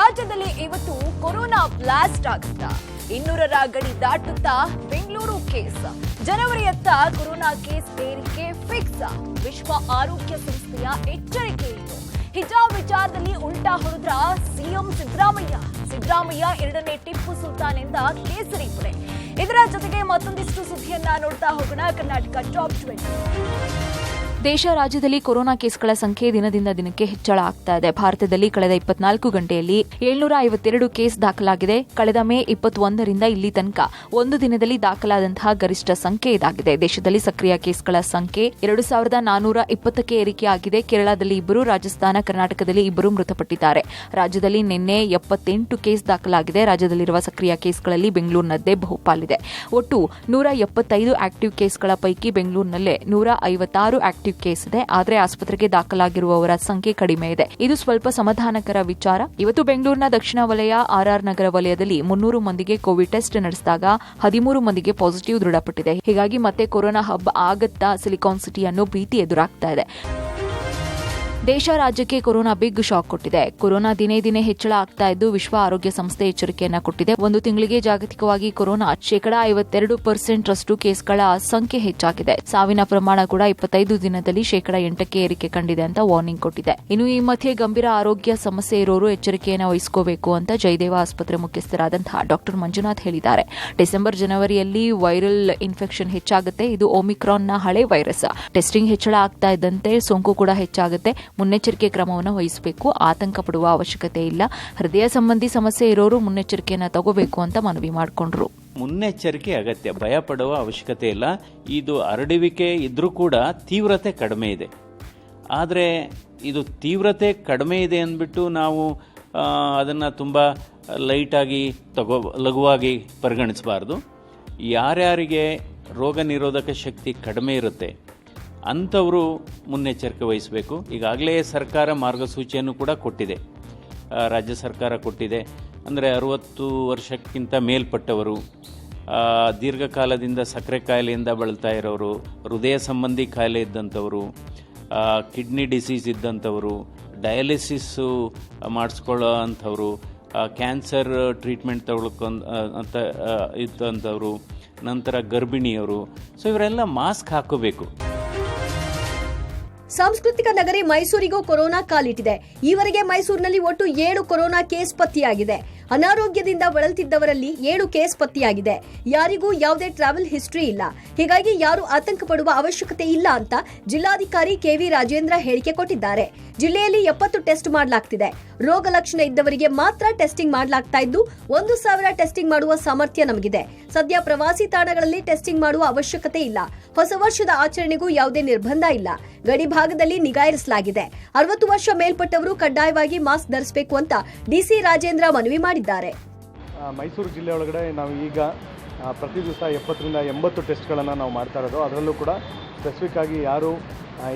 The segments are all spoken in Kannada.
ರಾಜ್ಯದಲ್ಲಿ ಇವತ್ತು ಕೊರೋನಾ ಬ್ಲಾಸ್ಟ್ ಆಗುತ್ತಾ 200ರ ಗಡಿ ದಾಟುತ್ತಾ ಬೆಂಗಳೂರು ಕೇಸ್. ಜನವರಿಯತ್ತ ಕೊರೋನಾ ಕೇಸ್ ಏರಿಕೆ ಫಿಕ್ಸ್. ವಿಶ್ವ ಆರೋಗ್ಯ ಸಂಸ್ಥೆಯ ಎಚ್ಚರಿಕೆ ಇತ್ತು. ಹಿಜಾಬ್ ವಿಚಾರದಲ್ಲಿ ಉಲ್ಟಾ ಹೊಡೆದ್ರ ಸಿಎಂ ಸಿದ್ದರಾಮಯ್ಯ ಎರಡನೇ ಟಿಪ್ಪು ಸುಲ್ತಾನ್ ಎಂದ ಕೇಸರಿ ಪಡೆ. ಇದರ ಜೊತೆಗೆ ಮತ್ತೊಂದಿಷ್ಟು ಸುದ್ದಿಯನ್ನ ನೋಡ್ತಾ ಹೋಗೋಣ. ಕರ್ನಾಟಕ ಟಾಪ್ 20. ದೇಶ ರಾಜ್ಯದಲ್ಲಿ ಕೊರೋನಾ ಕೇಸ್ಗಳ ಸಂಖ್ಯೆ ದಿನದಿಂದ ದಿನಕ್ಕೆ ಹೆಚ್ಚಳ ಆಗ್ತಾ ಇದೆ. ಭಾರತದಲ್ಲಿ ಕಳೆದ 24 ಗಂಟೆಯಲ್ಲಿ 752 ಕೇಸ್ ದಾಖಲಾಗಿದೆ. ಕಳೆದ ಮೇ 21ರಿಂದ ಇಲ್ಲಿ ತನಕ ಒಂದು ದಿನದಲ್ಲಿ ದಾಖಲಾದಂತಹ ಗರಿಷ್ಠ ಸಂಖ್ಯೆ ಇದಾಗಿದೆ. ದೇಶದಲ್ಲಿ ಸಕ್ರಿಯ ಕೇಸ್ಗಳ ಸಂಖ್ಯೆ 2420ಕ್ಕೆ ಏರಿಕೆಯಾಗಿದೆ. ಕೇರಳದಲ್ಲಿ 2, ರಾಜಸ್ಥಾನ, ಕರ್ನಾಟಕದಲ್ಲಿ 2 ಮೃತಪಟ್ಟಿದ್ದಾರೆ. ರಾಜ್ಯದಲ್ಲಿ ನಿನ್ನೆ 78 ಕೇಸ್ ದಾಖಲಾಗಿದೆ. ರಾಜ್ಯದಲ್ಲಿರುವ ಸಕ್ರಿಯ ಕೇಸ್ಗಳಲ್ಲಿ ಬೆಂಗಳೂರಿನದ್ದೇ ಬಹುಪಾಲಿದೆ. ಒಟ್ಟು 175 ಆಕ್ಟಿವ್ ಕೇಸ್ಗಳ ಪೈಕಿ ಬೆಂಗಳೂರಿನಲ್ಲೇ 156 ಆಕ್ಟಿವ್ ಕೇಸ್ ಇದೆ. ಆದರೆ ಆಸ್ಪತ್ರೆಗೆ ದಾಖಲಾಗಿರುವವರ ಸಂಖ್ಯೆ ಕಡಿಮೆ ಇದೆ. ಇದು ಸ್ವಲ್ಪ ಸಮಾಧಾನಕರ ವಿಚಾರ. ಇವತ್ತು ಬೆಂಗಳೂರಿನ ದಕ್ಷಿಣ ವಲಯ ಆರ್ಆರ್ ನಗರ ವಲಯದಲ್ಲಿ 300 ಮಂದಿಗೆ ಕೋವಿಡ್ ಟೆಸ್ಟ್ ನಡೆಸಿದಾಗ 13 ಮಂದಿಗೆ ಪಾಸಿಟಿವ್ ದೃಢಪಟ್ಟಿದೆ. ಹೀಗಾಗಿ ಮತ್ತೆ ಕೊರೋನಾ ಹಬ್ ಆಗತ್ತಾ ಸಿಲಿಕಾನ್ ಸಿಟಿ ಅನ್ನೋ ಭೀತಿ ಎದುರಾಗ್ತಾ ಇದೆ. ದೇಶ ರಾಜ್ಯಕ್ಕೆ ಕೊರೋನಾ ಬಿಗ್ ಶಾಕ್ ಕೊಟ್ಟಿದೆ. ಕೊರೋನಾ ದಿನೇ ದಿನೇ ಹೆಚ್ಚಳ ಆಗ್ತಾ ಇದ್ದು ವಿಶ್ವ ಆರೋಗ್ಯ ಸಂಸ್ಥೆ ಎಚ್ಚರಿಕೆಯನ್ನ ಕೊಟ್ಟಿದೆ. ಒಂದು ತಿಂಗಳಿಗೆ ಜಾಗತಿಕವಾಗಿ ಕೊರೋನಾ 52% ಕೇಸ್ಗಳ ಸಂಖ್ಯೆ ಹೆಚ್ಚಾಗಿದೆ. ಸಾವಿನ ಪ್ರಮಾಣ ಕೂಡ 25 ದಿನದಲ್ಲಿ 8% ಏರಿಕೆ ಕಂಡಿದೆ ಅಂತ ವಾರ್ನಿಂಗ್ ಕೊಟ್ಟಿದೆ. ಇನ್ನು ಈ ಮಧ್ಯೆ ಗಂಭೀರ ಆರೋಗ್ಯ ಸಮಸ್ಯೆ ಇರೋರು ಎಚ್ಚರಿಕೆಯನ್ನು ವಹಿಸಿಕೋಬೇಕು ಅಂತ ಜಯದೇವ ಆಸ್ಪತ್ರೆ ಮುಖ್ಯಸ್ಥರಾದಂತಹ ಡಾಕ್ಟರ್ ಮಂಜುನಾಥ್ ಹೇಳಿದ್ದಾರೆ. ಡಿಸೆಂಬರ್ ಜನವರಿಯಲ್ಲಿ ವೈರಲ್ ಇನ್ಫೆಕ್ಷನ್ ಹೆಚ್ಚಾಗುತ್ತೆ. ಇದು ಒಮಿಕ್ರಾನ್ನ ಹಳೆ ವೈರಸ್. ಟೆಸ್ಟಿಂಗ್ ಹೆಚ್ಚಳ ಆಗ್ತಾ ಇದ್ದಂತೆ ಸೋಂಕು ಕೂಡ ಹೆಚ್ಚಾಗುತ್ತೆ. ಮುನ್ನೆಚ್ಚರಿಕೆ ಕ್ರಮವನ್ನು ವಹಿಸಬೇಕು. ಆತಂಕ ಪಡುವ ಅವಶ್ಯಕತೆ ಇಲ್ಲ. ಹೃದಯ ಸಂಬಂಧಿ ಸಮಸ್ಯೆ ಇರೋರು ಮುನ್ನೆಚ್ಚರಿಕೆಯನ್ನು ತಗೋಬೇಕು ಅಂತ ಮನವಿ ಮಾಡಿಕೊಂಡ್ರು. ಮುನ್ನೆಚ್ಚರಿಕೆ ಅಗತ್ಯ, ಭಯ ಪಡುವ ಅವಶ್ಯಕತೆ ಇಲ್ಲ. ಇದು ಹರಡುವಿಕೆ ಇದ್ರೂ ಕೂಡ ತೀವ್ರತೆ ಕಡಿಮೆ ಇದೆ. ಆದರೆ ಇದು ತೀವ್ರತೆ ಕಡಿಮೆ ಇದೆ ಅಂದ್ಬಿಟ್ಟು ನಾವು ಅದನ್ನು ತುಂಬ ಲೈಟಾಗಿ ಲಘುವಾಗಿ ಪರಿಗಣಿಸಬಾರ್ದು. ಯಾರ್ಯಾರಿಗೆ ರೋಗ ನಿರೋಧಕ ಶಕ್ತಿ ಕಡಿಮೆ ಇರುತ್ತೆ ಅಂಥವರು ಮುನ್ನೆಚ್ಚರಿಕೆ ವಹಿಸಬೇಕು. ಈಗಾಗಲೇ ಸರ್ಕಾರ ಮಾರ್ಗಸೂಚಿಯನ್ನು ಕೂಡ ಕೊಟ್ಟಿದೆ. ರಾಜ್ಯ ಸರ್ಕಾರ ಕೊಟ್ಟಿದೆ. ಅಂದರೆ 60 ವರ್ಷಕ್ಕಿಂತ ಮೇಲ್ಪಟ್ಟವರು, ದೀರ್ಘಕಾಲದಿಂದ ಸಕ್ಕರೆ ಕಾಯಿಲೆಯಿಂದ ಬಳಲ್ತಾ ಇರೋರು, ಹೃದಯ ಸಂಬಂಧಿ ಕಾಯಿಲೆ ಇದ್ದಂಥವರು, ಕಿಡ್ನಿ ಡಿಸೀಸ್ ಇದ್ದಂಥವರು, ಡಯಾಲಿಸಿಸ್ಸು ಮಾಡಿಸ್ಕೊಳ್ಳೋ ಅಂಥವರು, ಕ್ಯಾನ್ಸರ್ ಟ್ರೀಟ್ಮೆಂಟ್ ಅಂತ ಇದ್ದಂಥವರು, ನಂತರ ಗರ್ಭಿಣಿಯವರು. ಸೊ ಇವರೆಲ್ಲ ಮಾಸ್ಕ್ ಹಾಕೋಬೇಕು. ಸಾಂಸ್ಕೃತಿಕ ನಗರಿ ಮೈಸೂರಿಗೂ ಕೊರೋನಾ ಕಾಲಿಟ್ಟಿದೆ. ಈವರೆಗೆ ಮೈಸೂರಿನಲ್ಲಿ ಒಟ್ಟು 7 ಕೊರೋನಾ ಕೇಸ್ ಪತ್ತೆಯಾಗಿದೆ. ಅನಾರೋಗ್ಯದಿಂದ ಬಳಲ್ತಿದ್ದವರಲ್ಲಿ 7 ಕೇಸ್ ಪತ್ತೆಯಾಗಿದೆ. ಯಾರಿಗೂ ಯಾವುದೇ ಟ್ರಾವೆಲ್ ಹಿಸ್ಟರಿ ಇಲ್ಲ. ಹೀಗಾಗಿ ಯಾರು ಆತಂಕ ಪಡುವ ಅವಶ್ಯಕತೆ ಇಲ್ಲ ಅಂತ ಜಿಲ್ಲಾಧಿಕಾರಿ ಕೆವಿ ರಾಜೇಂದ್ರ ಹೇಳಿಕೆ ಕೊಟ್ಟಿದ್ದಾರೆ. ಜಿಲ್ಲೆಯಲ್ಲಿ 70 ಟೆಸ್ಟ್ ಮಾಡಲಾಗ್ತಿದೆ. ರೋಗ ಲಕ್ಷಣ ಇದ್ದವರಿಗೆ ಮಾತ್ರ ಟೆಸ್ಟಿಂಗ್ ಮಾಡಲಾಗ್ತಾ ಇದ್ದು 1000 ಟೆಸ್ಟಿಂಗ್ ಮಾಡುವ ಸಾಮರ್ಥ್ಯ ನಮಗಿದೆ. ಸದ್ಯ ಪ್ರವಾಸಿ ತಾಣಗಳಲ್ಲಿ ಟೆಸ್ಟಿಂಗ್ ಮಾಡುವ ಅವಶ್ಯಕತೆ ಇಲ್ಲ. ಹೊಸ ವರ್ಷದ ಆಚರಣೆಗೂ ಯಾವುದೇ ನಿರ್ಬಂಧ ಇಲ್ಲ. ಗಡಿ ಭಾಗದಲ್ಲಿ ನಿಗಾ ಇರಿಸಲಾಗಿದೆ. 60 ವರ್ಷ ಮೇಲ್ಪಟ್ಟವರು ಕಡ್ಡಾಯವಾಗಿ ಮಾಸ್ಕ್ ಧರಿಸಬೇಕು ಅಂತ ಡಿಸಿ ರಾಜೇಂದ್ರ ಮನವಿ ಮಾಡಿದ್ದಾರೆ. ಮೈಸೂರು ಜಿಲ್ಲೆ ಒಳಗಡೆ ನಾವು ಈಗ ಪ್ರತಿ ದಿವಸ 70ರಿಂದ 80 ಟೆಸ್ಟ್ಗಳನ್ನು ನಾವು ಮಾಡ್ತಾ ಇರೋದು. ಅದರಲ್ಲೂ ಕೂಡ ಸ್ಪೆಸಿಫಿಕ್ ಆಗಿ ಯಾರು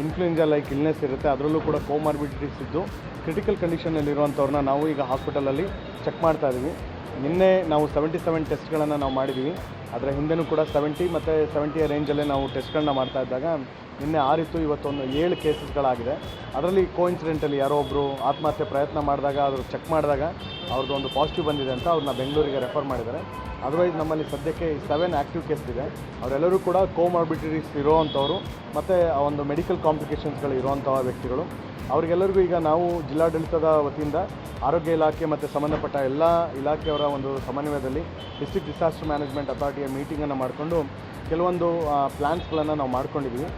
ಇನ್ಫ್ಲೂಯೆನ್ಸಾ ಲೈಕ್ ಇಲ್ನೆಸ್ ಇರುತ್ತೆ, ಅದರಲ್ಲೂ ಕೂಡ ಕೋಮಾರ್ಬಿಡಿಟೀಸ್ ಇದ್ದು ಕ್ರಿಟಿಕಲ್ ಕಂಡೀಷನಲ್ಲಿರುವಂಥವ್ರನ್ನ ನಾವು ಈಗ ಹಾಸ್ಪಿಟಲಲ್ಲಿ ಚೆಕ್ ಮಾಡ್ತಾ ಇದ್ದೀವಿ. ನಿನ್ನೆ ನಾವು 77 ಟೆಸ್ಟ್ಗಳನ್ನು ನಾವು ಮಾಡಿದ್ದೀವಿ. ಅದರ ಹಿಂದೆನೂ ಕೂಡ 70 ಮತ್ತು 70 ರೇಂಜಲ್ಲೇ ನಾವು ಟೆಸ್ಟ್ಗಳನ್ನ ಮಾಡ್ತಾ ಇದ್ದಾಗ ನಿನ್ನೆ 6 ಇತ್ತು, ಇವತ್ತೊಂದು 7 ಕೇಸಸ್ಗಳಾಗಿದೆ. ಅದರಲ್ಲಿ ಕೋಇನ್ಸಿಡೆಂಟಲ್ಲಿ ಯಾರೋ ಒಬ್ಬರು ಆತ್ಮಹತ್ಯೆ ಪ್ರಯತ್ನ ಮಾಡಿದಾಗ ಅದು ಚೆಕ್ ಮಾಡಿದಾಗ ಅವ್ರದ್ದು ಒಂದು ಪಾಸಿಟಿವ್ ಬಂದಿದೆ ಅಂತ ಅವ್ರನ್ನ ಬೆಂಗಳೂರಿಗೆ ರೆಫರ್ ಮಾಡಿದ್ದಾರೆ. ಅದರ್ವೈಸ್ ನಮ್ಮಲ್ಲಿ ಸದ್ಯಕ್ಕೆ 7 ಆ್ಯಕ್ಟಿವ್ ಕೇಸ್ ಇದೆ. ಅವರೆಲ್ಲರೂ ಕೂಡ ಕೋಮಾರ್ಬಿಡಿಟೀಸ್ ಇರೋವಂಥವ್ರು ಮತ್ತು ಒಂದು ಮೆಡಿಕಲ್ ಕಾಂಪ್ಲಿಕೇಶನ್ಸ್ಗಳು ಇರೋವಂಥ ವ್ಯಕ್ತಿಗಳು. ಅವರಿಗೆಲ್ಲರಿಗೂ ಈಗ ನಾವು ಜಿಲ್ಲಾಡಳಿತದ ವತಿಯಿಂದ ಆರೋಗ್ಯ ಇಲಾಖೆ ಮತ್ತು ಸಂಬಂಧಪಟ್ಟ ಎಲ್ಲ ಇಲಾಖೆಯವರ ಒಂದು ಸಮನ್ವಯದಲ್ಲಿ ಡಿಸ್ಟ್ರಿಕ್ಟ್ ಡಿಸಾಸ್ಟರ್ ಮ್ಯಾನೇಜ್ಮೆಂಟ್ ಅಥಾರಿಟಿಯ ಮೀಟಿಂಗನ್ನು ಮಾಡಿಕೊಂಡು ಕೆಲವೊಂದು ಪ್ಲಾನ್ಸ್ಗಳನ್ನು ನಾವು ಮಾಡ್ಕೊಂಡಿದ್ದೀವಿ.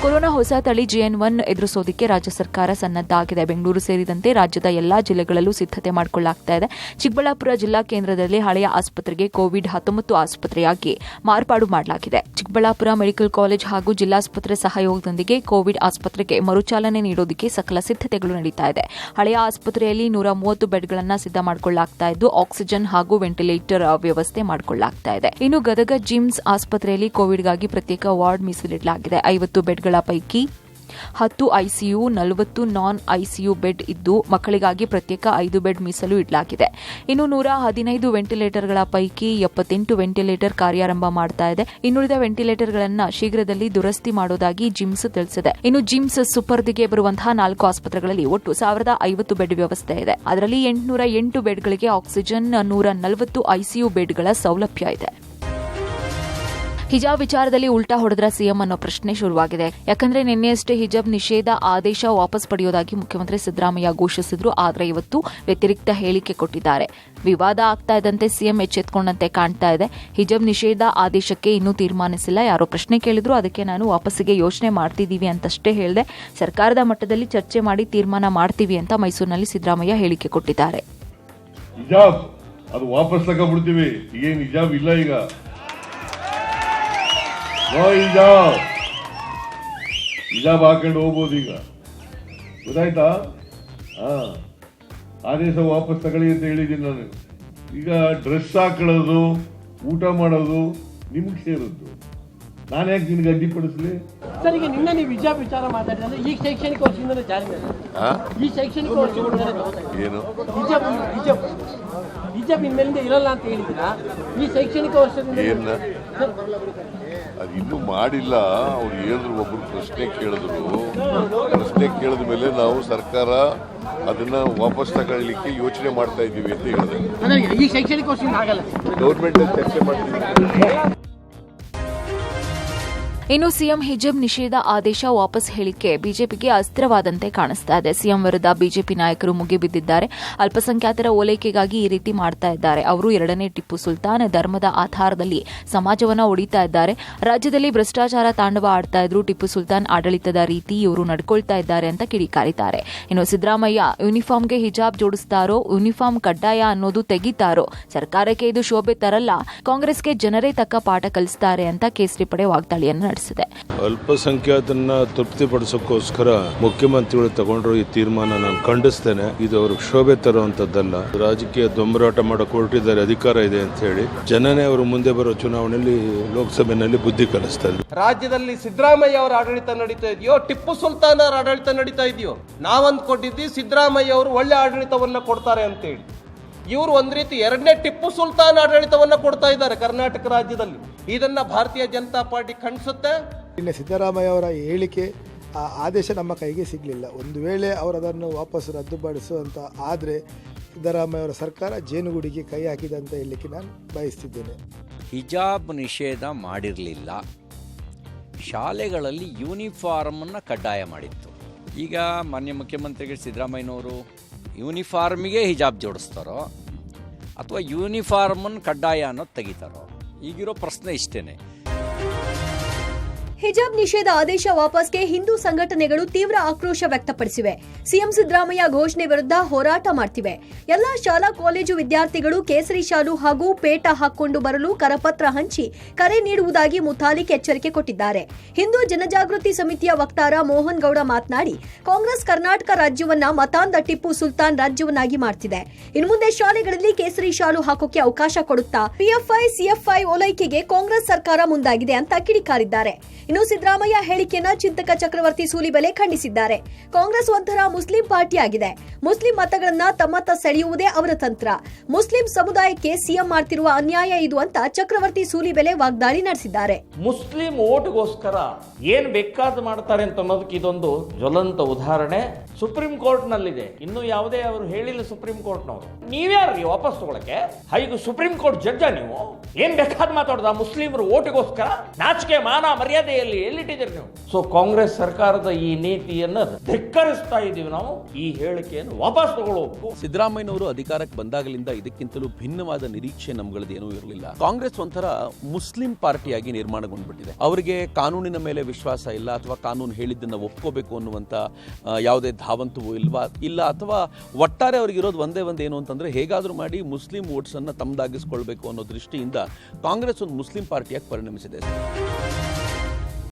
ಕೊರೋನಾ ಹೊಸ ತಳಿ JN1 ಎದುರಿಸೋದಕ್ಕೆ ರಾಜ್ಯ ಸರ್ಕಾರ ಸನ್ನದ್ಧಾಗಿದೆ. ಬೆಂಗಳೂರು ಸೇರಿದಂತೆ ರಾಜ್ಯದ ಎಲ್ಲಾ ಜಿಲ್ಲೆಗಳಲ್ಲೂ ಸಿದ್ಧತೆ ಮಾಡಿಕೊಳ್ಳಲಾಗ್ತಾ ಇದೆ. ಚಿಕ್ಕಬಳ್ಳಾಪುರ ಜಿಲ್ಲಾ ಕೇಂದ್ರದಲ್ಲಿ ಹಳೆಯ ಆಸ್ಪತ್ರೆಗೆ ಕೋವಿಡ್-19 ಆಸ್ಪತ್ರೆಯಾಗಿ ಮಾರ್ಪಾಡು ಮಾಡಲಾಗಿದೆ. ಚಿಕ್ಕಬಳ್ಳಾಪುರ ಮೆಡಿಕಲ್ ಕಾಲೇಜ್ ಹಾಗೂ ಜಿಲ್ಲಾಸ್ಪತ್ರೆ ಸಹಯೋಗದೊಂದಿಗೆ ಕೋವಿಡ್ ಆಸ್ಪತ್ರೆಗೆ ಮರುಚಾಲನೆ ನೀಡೋದಕ್ಕೆ ಸಕಲ ಸಿದ್ಧತೆಗಳು ನಡೀತಾ ಇದೆ. ಹಳೆಯ ಆಸ್ಪತ್ರೆಯಲ್ಲಿ 130 ಬೆಡ್ಗಳನ್ನು ಸಿದ್ಧ ಮಾಡಿಕೊಳ್ಳಲಾಗ್ತಾ ಇದ್ದು ಆಕ್ಸಿಜನ್ ಹಾಗೂ ವೆಂಟಿಲೇಟರ್ ವ್ಯವಸ್ಥೆ ಮಾಡಿಕೊಳ್ಳಲಾಗ್ತಾ ಇದೆ. ಇನ್ನು ಗದಗ ಜಿಮ್ಸ್ ಆಸ್ಪತ್ರೆಯಲ್ಲಿ ಕೋವಿಡ್ಗಾಗಿ ಪ್ರತ್ಯೇಕ ವಾರ್ಡ್ ಮೀಸಲಿಡಲಾಗಿದೆ. 50 ಬೆಡ್ಗಳ ಪೈಕಿ 10 ICU, 40 ನಾನ್ ICU ಬೆಡ್ ಇದ್ದು ಮಕ್ಕಳಿಗಾಗಿ ಪ್ರತ್ಯೇಕ 5 ಬೆಡ್ ಮೀಸಲು ಇಡಲಾಗಿದೆ. ಇನ್ನು 115 ವೆಂಟಿಲೇಟರ್ಗಳ ಪೈಕಿ 78 ವೆಂಟಿಲೇಟರ್ ಕಾರ್ಯಾರಂಭ ಮಾಡ್ತಾ ಇದೆ. ಇನ್ನುಳಿದ ವೆಂಟಿಲೇಟರ್ಗಳನ್ನು ಶೀಘ್ರದಲ್ಲಿ ದುರಸ್ತಿ ಮಾಡೋದಾಗಿ ಜಿಮ್ಸ್ ತಿಳಿಸಿದೆ. ಇನ್ನು ಜಿಮ್ಸ್ ಸುಪರ್ದಿಗೆ ಬರುವಂತಹ 4 ಆಸ್ಪತ್ರೆಗಳಲ್ಲಿ ಒಟ್ಟು 1050 ಬೆಡ್ ವ್ಯವಸ್ಥೆ ಇದೆ. ಅದರಲ್ಲಿ 808 ಬೆಡ್ಗಳಿಗೆ ಆಕ್ಸಿಜನ್, 140 ICU ಬೆಡ್ಗಳ ಸೌಲಭ್ಯ ಇದೆ. ಹಿಜಾಬ್ ವಿಚಾರದಲ್ಲಿ ಉಲ್ಟಾ ಹೊಡೆದ್ರ ಸಿಎಂ ಅನ್ನೋ ಪ್ರಶ್ನೆ ಶುರುವಾಗಿದೆ. ಯಾಕಂದ್ರೆ ನಿನ್ನೆಯಷ್ಟೇ ಹಿಜಾಬ್ ನಿಷೇಧ ಆದೇಶ ವಾಪಸ್ ಪಡೆಯೋದಾಗಿ ಮುಖ್ಯಮಂತ್ರಿ ಸಿದ್ದರಾಮಯ್ಯ ಘೋಷಿಸಿದ್ರು. ಆದರೆ ಇವತ್ತು ವ್ಯತಿರಿಕ್ತ ಹೇಳಿಕೆ ಕೊಟ್ಟಿದ್ದಾರೆ. ವಿವಾದ ಆಗ್ತಾ ಇದ್ದಂತೆ ಸಿಎಂ ಎಚ್ಚೆತ್ತುಕೊಂಡಂತೆ ಕಾಣ್ತಾ ಇದೆ. ಹಿಜಾಬ್ ನಿಷೇಧ ಆದೇಶಕ್ಕೆ ಇನ್ನೂ ತೀರ್ಮಾನಿಸಿಲ್ಲ. ಯಾರೋ ಪ್ರಶ್ನೆ ಕೇಳಿದ್ರು, ಅದಕ್ಕೆ ನಾನು ವಾಪಸ್ಸಿಗೆ ಯೋಚನೆ ಮಾಡ್ತಿದ್ದೀವಿ ಅಂತಷ್ಟೇ ಹೇಳಿದೆ. ಸರ್ಕಾರದ ಮಟ್ಟದಲ್ಲಿ ಚರ್ಚೆ ಮಾಡಿ ತೀರ್ಮಾನ ಮಾಡ್ತೀವಿ ಅಂತ ಮೈಸೂರಿನಲ್ಲಿ ಸಿದ್ದರಾಮಯ್ಯ ಹೇಳಿಕೆ ಕೊಟ್ಟಿದ್ದಾರೆ. ಹಿಜಾಬ್ ಅದು ವಾಪಸ್ ತಗೊಂಡ್ಬಿಡ್ತೀವಿ. ಏನು ಹಿಜಾಬ್ ಇಲ್ಲ, ಈಗ ಹಿಜಾಬ್ ಹಾಕೊಂಡು ಹೋಗ್ಬೋದು. ಈಗ ಗೊತ್ತಾಯ್ತಾ? ಆದೇಶ ವಾಪಸ್ ತಗೊಳ್ಳಿ ಅಂತ ಹೇಳಿದ್ದೀನಿ ನಾನು. ಈಗ ಡ್ರೆಸ್ ಹಾಕೊಳ್ಳೋದು, ಊಟ ಮಾಡೋದು ನಿಮ್ಗೆ ಸೇರಿದ್ದು. ನಾನು ಯಾಕೆ ನಿನ್ಗೆ ಅಡ್ಡಿಪಡಿಸ್ಲಿ? ಸರ್, ಈಗ ನಿನ್ನೆ ನೀವು ಹಿಜಾಬ್ ವಿಚಾರ ಮಾತಾಡಿದ್ರೆ ಈ ಶೈಕ್ಷಣಿಕ ವರ್ಷದಿಂದಲೇ ಜಾರಿ ಈ ಶೈಕ್ಷಣಿಕ ವರ್ಷ ಏನು ಹಿಜಾಬ್ ಇನ್ಮೇಲಿಂದ ಇರಲ್ಲ ಅಂತ ಹೇಳಿದ್ದೀರಾ? ಈ ಶೈಕ್ಷಣಿಕ ವರ್ಷದಿಂದ ಅದು ಇನ್ನೂ ಮಾಡಿಲ್ಲ. ಅವ್ರು ಹೇಳಿದ್ರು, ಒಬ್ರು ಪ್ರಶ್ನೆ ಕೇಳಿದ ಮೇಲೆ ನಾವು ಸರ್ಕಾರ ಅದನ್ನ ವಾಪಸ್ ತಗೊಳ್ಳಿಕ್ಕೆ ಯೋಚನೆ ಮಾಡ್ತಾ ಇದ್ದೀವಿ ಅಂತ ಹೇಳಿದೆ. ಈ ಶೈಕ್ಷಣಿಕ ವರ್ಷದಿಂದ ಆಗಲ್ಲ, ಗೌರ್ಮೆಂಟ್ ಚರ್ಚೆ ಮಾಡ್ತೀವಿ. ಇನ್ನು ಸಿಎಂ ಹಿಜಾಬ್ ನಿಷೇಧ ಆದೇಶ ವಾಪಸ್ ಹೇಳಿಕೆ ಬಿಜೆಪಿಗೆ ಅಸ್ತ್ರವಾದಂತೆ ಕಾಣಿಸ್ತಾ ಇದೆ. ಸಿಎಂ ವಿರುದ್ಧ ಬಿಜೆಪಿ ನಾಯಕರು ಮುಗಿಬಿದ್ದಿದ್ದಾರೆ. ಅಲ್ಪಸಂಖ್ಯಾತರ ಓಲೈಕೆಗಾಗಿ ಈ ರೀತಿ ಮಾಡ್ತಾ ಇದ್ದಾರೆ. ಅವರು 2ನೇ ಟಿಪ್ಪು ಸುಲ್ತಾನ್, ಧರ್ಮದ ಆಧಾರದಲ್ಲಿ ಸಮಾಜವನ್ನ ಒಡಿತಾ ಇದ್ದಾರೆ. ರಾಜ್ಯದಲ್ಲಿ ಭ್ರಷ್ಟಾಚಾರ ತಾಂಡವ ಆಡ್ತಾ ಇದ್ರು. ಟಿಪ್ಪು ಸುಲ್ತಾನ್ ಆಡಳಿತದ ರೀತಿ ಇವರು ನಡ್ಕೊಳ್ತಾ ಇದ್ದಾರೆ ಅಂತ ಕಿಡಿಕಾರಿದ್ದಾರೆ. ಇನ್ನು ಸಿದ್ದರಾಮಯ್ಯ ಯೂನಿಫಾರ್ಮ್ಗೆ ಹಿಜಾಬ್ ಜೋಡಿಸ್ತಾರೋ, ಯೂನಿಫಾರ್ಮ್ ಕಡ್ಡಾಯ ಅನ್ನೋದು ತೆಗಿತಾರೋ, ಸರ್ಕಾರಕ್ಕೆ ಇದು ಶೋಭೆ ತರಲ್ಲ, ಕಾಂಗ್ರೆಸ್ಗೆ ಜನರೇ ತಕ್ಕ ಪಾಠ ಕಲಿಸ್ತಾರೆ ಅಂತ ಕೇಸರಿ ಪಡೆ ವಾಗ್ದಾಳಿಯನ್ನು ನಡೆಸಿದೆ. ಅಲ್ಪಸಂಖ್ಯಾತರನ್ನ ತೃಪ್ತಿಪಡಿಸೋಕ್ಕೋಸ್ಕರ ಮುಖ್ಯಮಂತ್ರಿಗಳು ತಗೊಂಡ್ರು ಈ ತೀರ್ಮಾನ ನಾನು ಖಂಡಿಸ್ತೇನೆ. ಇದು ಅವ್ರಿಗೆ ಶೋಭೆ ತರುವಂತದ್ದಲ್ಲ. ರಾಜಕೀಯ ದೊಂಬರಾಟ ಮಾಡಕ್ಕೆ ಹೊರಟಿದ್ದಾರೆ, ಅಧಿಕಾರ ಇದೆ ಅಂತ ಹೇಳಿ. ಜನನೇ ಅವರು ಮುಂದೆ ಬರೋ ಚುನಾವಣೆಯಲ್ಲಿ ಲೋಕಸಭೆಯಲ್ಲಿ ಬುದ್ಧಿ ಕಲಿಸ್ತಾ ಇದ್ದಾರೆ. ರಾಜ್ಯದಲ್ಲಿ ಸಿದ್ದರಾಮಯ್ಯ ಅವರ ಆಡಳಿತ ನಡೀತಾ ಇದೆಯೋ, ಟಿಪ್ಪು ಸುಲ್ತಾನ್ ಅವರ ಆಡಳಿತ ನಡೀತಾ ಇದೆಯೋ? ನಾವಂದ್ಕೊಂಡಿದ್ವಿ ಸಿದ್ದರಾಮಯ್ಯ ಅವರು ಒಳ್ಳೆ ಆಡಳಿತವನ್ನ ಕೊಡ್ತಾರೆ ಅಂತೇಳಿ. ಇವರು ಒಂದ್ ರೀತಿ 2ನೇ ಟಿಪ್ಪು ಸುಲ್ತಾನ್ ಆಡಳಿತವನ್ನ ಕೊಡ್ತಾ ಇದ್ದಾರೆ ಕರ್ನಾಟಕ ರಾಜ್ಯದಲ್ಲಿ. ಇದನ್ನ ಭಾರತೀಯ ಜನತಾ ಪಾರ್ಟಿ ಖಂಡಿಸುತ್ತೆ. ಇನ್ನು ಸಿದ್ದರಾಮಯ್ಯ ಅವರ ಹೇಳಿಕೆ, ಆ ಆದೇಶ ನಮ್ಮ ಕೈಗೆ ಸಿಗಲಿಲ್ಲ. ಒಂದು ವೇಳೆ ಅವರು ಅದನ್ನು ವಾಪಸ್ ರದ್ದುಪಡಿಸುವಂತ ಆದರೆ ಸಿದ್ದರಾಮಯ್ಯ ಅವರ ಸರ್ಕಾರ ಜೇನುಗೂಡಿಗೆ ಕೈ ಹಾಕಿದೆ ಅಂತ ಹೇಳಲಿಕ್ಕೆ ನಾನು ಬಯಸ್ತಿದ್ದೇನೆ. ಹಿಜಾಬ್ ನಿಷೇಧ ಮಾಡಿರಲಿಲ್ಲ, ಶಾಲೆಗಳಲ್ಲಿ ಯೂನಿಫಾರ್ಮನ್ನು ಕಡ್ಡಾಯ ಮಾಡಿತ್ತು. ಈಗ ಮಾನ್ಯ ಮುಖ್ಯಮಂತ್ರಿಗಳು ಸಿದ್ದರಾಮಯ್ಯನವರು ಯೂನಿಫಾರ್ಮಿಗೆ ಹಿಜಾಬ್ ಜೋಡಿಸ್ತಾರೋ ಅಥವಾ ಯೂನಿಫಾರ್ಮನ್ನು ಕಡ್ಡಾಯ ಅನ್ನೋದು ತೆಗಿತಾರೋ? ಈಗಿರೋ ಪ್ರಶ್ನೆ ಇಷ್ಟೇ. ಹಿಜಾಬ್ ನಿಷೇಧ ಆದೇಶ ವಾಪಸ್ಗೆ ಹಿಂದೂ ಸಂಘಟನೆಗಳು ತೀವ್ರ ಆಕ್ರೋಶ ವ್ಯಕ್ತಪಡಿಸಿವೆ. ಸಿಎಂ ಸಿದ್ದರಾಮಯ್ಯ ಘೋಷಣೆ ವಿರುದ್ಧ ಹೋರಾಟ ಮಾಡ್ತಿವೆ. ಎಲ್ಲಾ ಶಾಲಾ ಕಾಲೇಜು ವಿದ್ಯಾರ್ಥಿಗಳು ಕೇಸರಿ ಶಾಲು ಹಾಗೂ ಪೇಟ ಹಾಕೊಂಡು ಬರಲು ಕರಪತ್ರ ಹಂಚಿ ಕರೆ ನೀಡುವುದಾಗಿ ಮುತಾಲಿಕ್ ಎಚ್ಚರಿಕೆ ಕೊಟ್ಟಿದ್ದಾರೆ. ಹಿಂದೂ ಜನಜಾಗೃತಿ ಸಮಿತಿಯ ವಕ್ತಾರ ಮೋಹನ್ ಗೌಡ ಮಾತನಾಡಿ, ಕಾಂಗ್ರೆಸ್ ಕರ್ನಾಟಕ ರಾಜ್ಯವನ್ನ ಮತಾಂಧ ಟಿಪ್ಪು ಸುಲ್ತಾನ್ ರಾಜ್ಯವನ್ನಾಗಿ ಮಾಡ್ತಿದೆ. ಇನ್ನು ಮುಂದೆ ಶಾಲೆಗಳಲ್ಲಿ ಕೇಸರಿ ಶಾಲು ಹಾಕೋಕೆ ಅವಕಾಶ ಕೊಡುತ್ತಾ ಪಿಎಫ್ಐ ಸಿಎಫ್ಐ ಓಲೈಕೆಗೆ ಕಾಂಗ್ರೆಸ್ ಸರ್ಕಾರ ಮುಂದಾಗಿದೆ ಅಂತ ಕಿಡಿಕಾರಿದ್ದಾರೆ. ಇನ್ನು ಸಿದ್ದರಾಮಯ್ಯ ಹೇಳಿಕೆಯನ್ನ ಚಿಂತಕ ಚಕ್ರವರ್ತಿ ಸೂಲಿಬೆಲೆ ಖಂಡಿಸಿದ್ದಾರೆ. ಕಾಂಗ್ರೆಸ್ ಒಂಥರ ಮುಸ್ಲಿಂ ಪಾರ್ಟಿ ಆಗಿದೆ. ಮುಸ್ಲಿಂ ಮತಗಳನ್ನ ತಮ್ಮತ್ತ ಸೆಳೆಯುವುದೇ ಅವರ ತಂತ್ರ. ಮುಸ್ಲಿಂ ಸಮುದಾಯಕ್ಕೆ ಸಿಎಂ ಮಾಡ್ತಿರುವ ಅನ್ಯಾಯ ಇದು ಅಂತ ಚಕ್ರವರ್ತಿ ಸೂಲಿಬೆಲೆ ವಾಗ್ದಾಳಿ ನಡೆಸಿದ್ದಾರೆ. ಮುಸ್ಲಿಂ ಓಟ್ಗೋಸ್ಕರ ಏನ್ ಬೇಕಾದ ಮಾಡ್ತಾರೆ ಅಂತ ಅನ್ನೋದಕ್ಕೆ ಇದೊಂದು ಜ್ವಲಂತ ಉದಾಹರಣೆ ಸುಪ್ರೀಂ ಕೋರ್ಟ್ ನಲ್ಲಿದೆ. ಇನ್ನು ಯಾವುದೇ ಅವರು ಹೇಳಿಲ್ಲ ಸುಪ್ರೀಂ ಕೋರ್ಟ್ನವರು. ನೀವ್ಯಾರು ವಾಪಸ್ ತಗೊಳಕ್ಕೆ? ಹೈದು ಸುಪ್ರೀಂ ಕೋರ್ಟ್ ಜಡ್ಜ ನೀವು? ಏನ್ ಬೇಕಾದ ಮಾತಾಡೋದ ಮುಸ್ಲಿಮರು ಓಟಿಗೋಸ್ಕರ? ನಾಚಿಕೆ ಮಾನ ಮರ್ಯಾದೆಯಲ್ಲಿ ಎಲ್ಲಿಟ್ಟಿದ್ದೀರಿ ನೀವು? ಸೊ ಕಾಂಗ್ರೆಸ್ ಸರ್ಕಾರದ ಈ ನೀತಿಯನ್ನು ಧಿಕ್ಕರಿಸ್ತಾ ಇದ್ದೀವಿ ನಾವು. ಈ ಹೇಳಿಕೆಯನ್ನು ವಾಪಸ್ ತಗೊಳ್ಳಬೇಕು. ಸಿದ್ದರಾಮಯ್ಯನವರು ಅಧಿಕಾರಕ್ಕೆ ಬಂದಾಗಲಿಂದ ಇದಕ್ಕಿಂತಲೂ ಭಿನ್ನವಾದ ನಿರೀಕ್ಷೆ ನಮ್ಗಳದೇನೂ ಇರಲಿಲ್ಲ. ಕಾಂಗ್ರೆಸ್ ಒಂಥರ ಮುಸ್ಲಿಂ ಪಾರ್ಟಿಯಾಗಿ ನಿರ್ಮಾಣಗೊಂಡ್ಬಿಟ್ಟಿದೆ. ಅವರಿಗೆ ಕಾನೂನಿನ ಮೇಲೆ ವಿಶ್ವಾಸ ಇಲ್ಲ, ಅಥವಾ ಕಾನೂನು ಹೇಳಿದ್ದನ್ನು ಒಪ್ಕೋಬೇಕು ಅನ್ನುವಂತ ಯಾವುದೇ ಧಾವಂತವೂ ಇಲ್ಲ, ಅಥವಾ ಒಟ್ಟಾರೆ ಅವ್ರಿಗೆ ಇರೋದು ಒಂದೇ ಏನು ಅಂತಂದ್ರೆ ಹೇಗಾದ್ರೂ ಮಾಡಿ ಮುಸ್ಲಿಂ ವೋಟ್ಸ್ ಅನ್ನ ತಮ್ಮದಾಗಿಸ್ಕೊಳ್ಬೇಕು ಅನ್ನೋ ದೃಷ್ಟಿಯಿಂದ ಕಾಂಗ್ರೆಸ್ ಒಂದು ಮುಸ್ಲಿಂ ಪಾರ್ಟಿಯಾಗಿ ಪರಿಣಮಿಸಿದೆ.